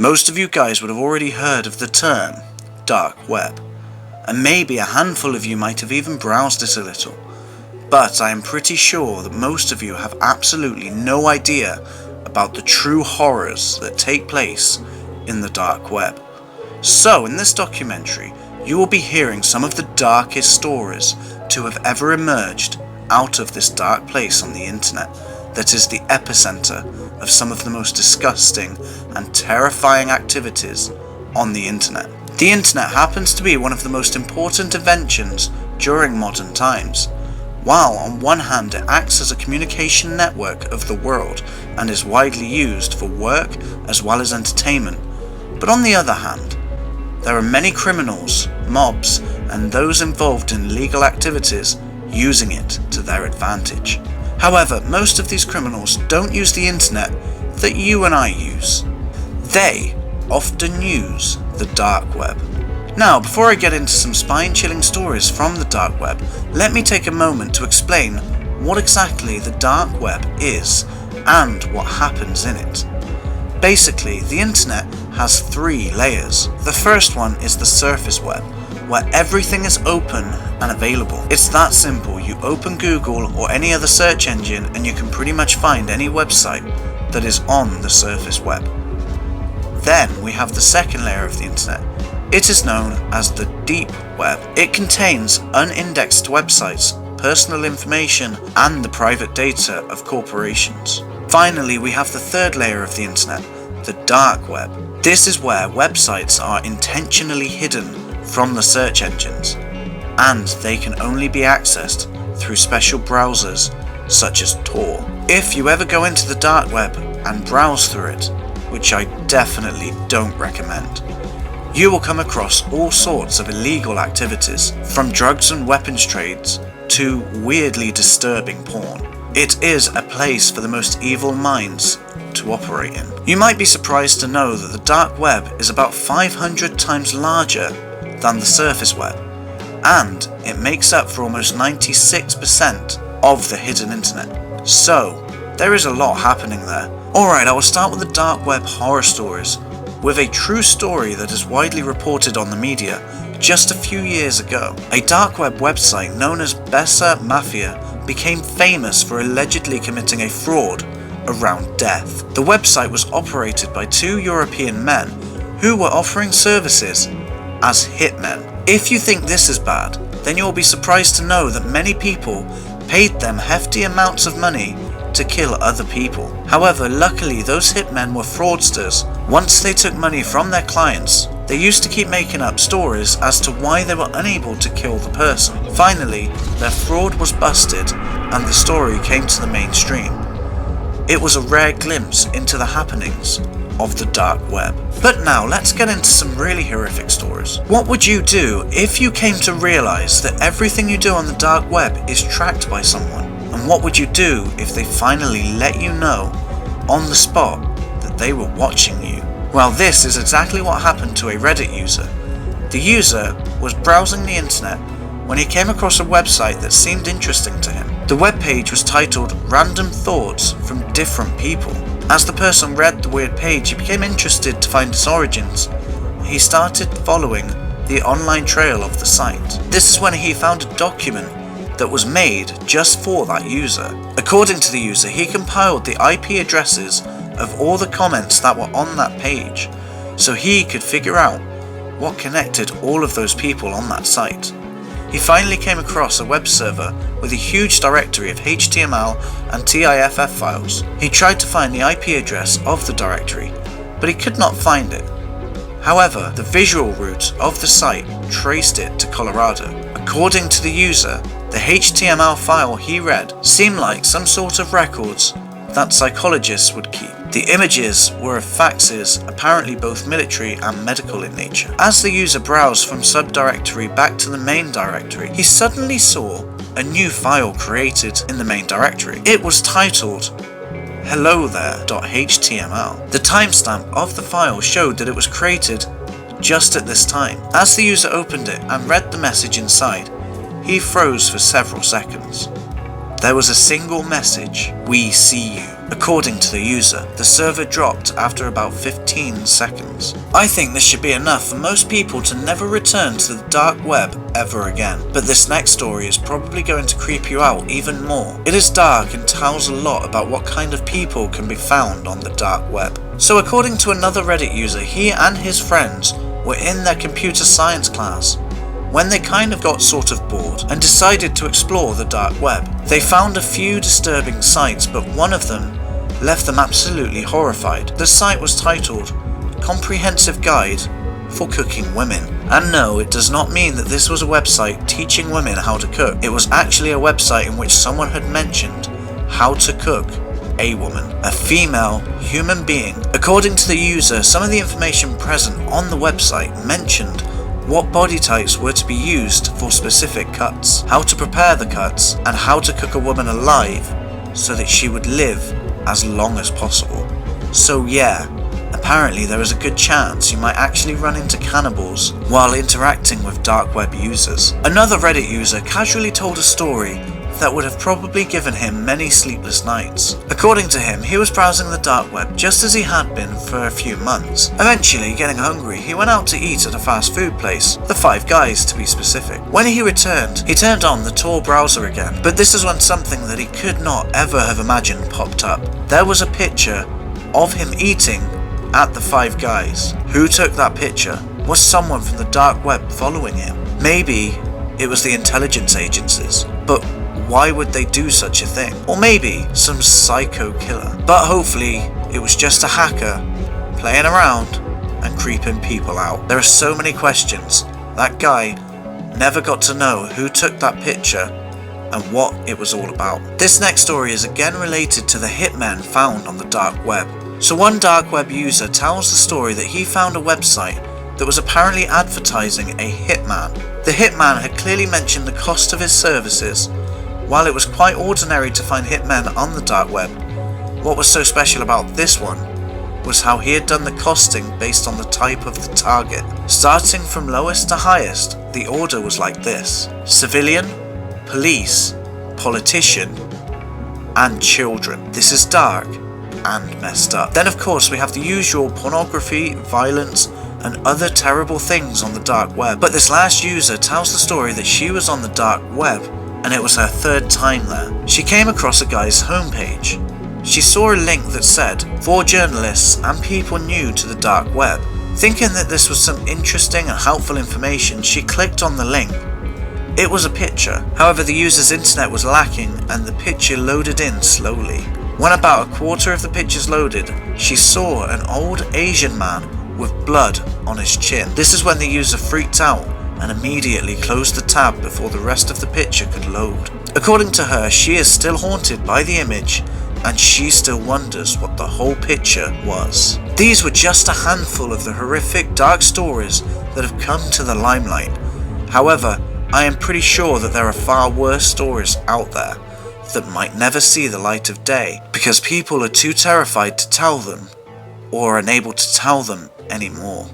Most of you guys would have already heard of the term dark web, and maybe a handful of you might have even browsed it a little, but I am pretty sure that most of you have absolutely no idea about the true horrors that take place in the dark web. So in this documentary, you will be hearing some of the darkest stories to have ever emerged out of this dark place on the internet that is the epicenter of some of the most disgusting and terrifying activities on the internet. The internet happens to be one of the most important inventions during modern times. While on one hand it acts as a communication network of the world and is widely used for work as well as entertainment, but on the other hand, there are many criminals, mobs, and those involved in illegal activities using it to their advantage. However, most of these criminals don't use the internet that you and I use. They often use the dark web. Now, before I get into some spine-chilling stories from the dark web, let me take a moment to explain what exactly the dark web is and what happens in it. Basically, the internet has 3 layers. The first one is the surface web, where everything is open and available. It's that simple. You open Google or any other search engine and you can pretty much find any website that is on the surface web. Then we have the second layer of the internet. It is known as the deep web. It contains unindexed websites, personal information, and the private data of corporations. Finally, we have the third layer of the internet, the dark web. This is where websites are intentionally hidden from the search engines, and they can only be accessed through special browsers such as Tor. If you ever go into the dark web and browse through it, which I definitely don't recommend, you will come across all sorts of illegal activities, from drugs and weapons trades to weirdly disturbing porn. It is a place for the most evil minds to operate in. You might be surprised to know that the dark web is about 500 times larger than the surface web, and it makes up for almost 96% of the hidden internet. So, there is a lot happening there. Alright, I will start with the dark web horror stories, with a true story that is widely reported on the media just a few years ago. A dark web website known as Bessa Mafia became famous for allegedly committing a fraud around death. The website was operated by 2 European men who were offering services as hitmen. If you think this is bad, then you will be surprised to know that many people paid them hefty amounts of money to kill other people. However, luckily those hitmen were fraudsters. Once they took money from their clients, they used to keep making up stories as to why they were unable to kill the person. Finally, their fraud was busted and the story came to the mainstream. It was a rare glimpse into the happenings of the dark web. But now let's get into some really horrific stories. What would you do if you came to realize that everything you do on the dark web is tracked by someone? And what would you do if they finally let you know on the spot that they were watching you? Well, this is exactly what happened to a Reddit user. The user was browsing the internet when he came across a website that seemed interesting to him. The webpage was titled Random Thoughts from Different People. As the person read the weird page, he became interested to find its origins. He started following the online trail of the site. This is when he found a document that was made just for that user. According to the user, he compiled the IP addresses of all the comments that were on that page, so he could figure out what connected all of those people on that site. He finally came across a web server with a huge directory of HTML and TIFF files. He tried to find the IP address of the directory, but he could not find it. However, the visual route of the site traced it to Colorado. According to the user, the HTML file he read seemed like some sort of records that psychologists would keep. The images were of faxes, apparently both military and medical in nature. As the user browsed from subdirectory back to the main directory, he suddenly saw a new file created in the main directory. It was titled hellothere.html. The timestamp of the file showed that it was created just at this time. As the user opened it and read the message inside, he froze for several seconds. There was a single message: "We see you." According to the user, the server dropped after about 15 seconds. I think this should be enough for most people to never return to the dark web ever again. But this next story is probably going to creep you out even more. It is dark and tells a lot about what kind of people can be found on the dark web. So according to another Reddit user, he and his friends were in their computer science class when they kind of got sort of bored and decided to explore the dark web. They found a few disturbing sites, but one of them left them absolutely horrified. The site was titled Comprehensive Guide for Cooking Women. And no, it does not mean that this was a website teaching women how to cook. It was actually a website in which someone had mentioned how to cook a woman, a female human being. According to the user, some of the information present on the website mentioned what body types were to be used for specific cuts, how to prepare the cuts, and how to cook a woman alive so that she would live as long as possible. So yeah, apparently there is a good chance you might actually run into cannibals while interacting with dark web users. Another Reddit user casually told a story that would have probably given him many sleepless nights. According to him, he was browsing the dark web just as he had been for a few months. Eventually, getting hungry, he went out to eat at a fast food place, the Five Guys to be specific. When he returned, he turned on the Tor browser again, but this is when something that he could not ever have imagined popped up. There was a picture of him eating at the Five Guys. Who took that picture? Was someone from the dark web following him? Maybe it was the intelligence agencies, but why would they do such a thing? Or maybe some psycho killer. But hopefully it was just a hacker playing around and creeping people out. There are so many questions. That guy never got to know who took that picture and what it was all about. This next story is again related to the hitmen found on the dark web. So one dark web user tells the story that he found a website that was apparently advertising a hitman. The hitman had clearly mentioned the cost of his services. While it was quite ordinary to find hitmen on the dark web, what was so special about this one was how he had done the costing based on the type of the target. Starting from lowest to highest, the order was like this: civilian, police, politician, and children. This is dark and messed up. Then of course we have the usual pornography, violence, and other terrible things on the dark web. But this last user tells the story that she was on the dark web and it was her third time there. She came across a guy's homepage. She saw a link that said, for journalists and people new to the dark web. Thinking that this was some interesting and helpful information, she clicked on the link. It was a picture. However, the user's internet was lacking and the picture loaded in slowly. When about a quarter of the pictures loaded, she saw an old Asian man with blood on his chin. This is when the user freaked out and immediately closed the tab before the rest of the picture could load. According to her, she is still haunted by the image and she still wonders what the whole picture was. These were just a handful of the horrific dark stories that have come to the limelight. However, I am pretty sure that there are far worse stories out there that might never see the light of day because people are too terrified to tell them or unable to tell them anymore.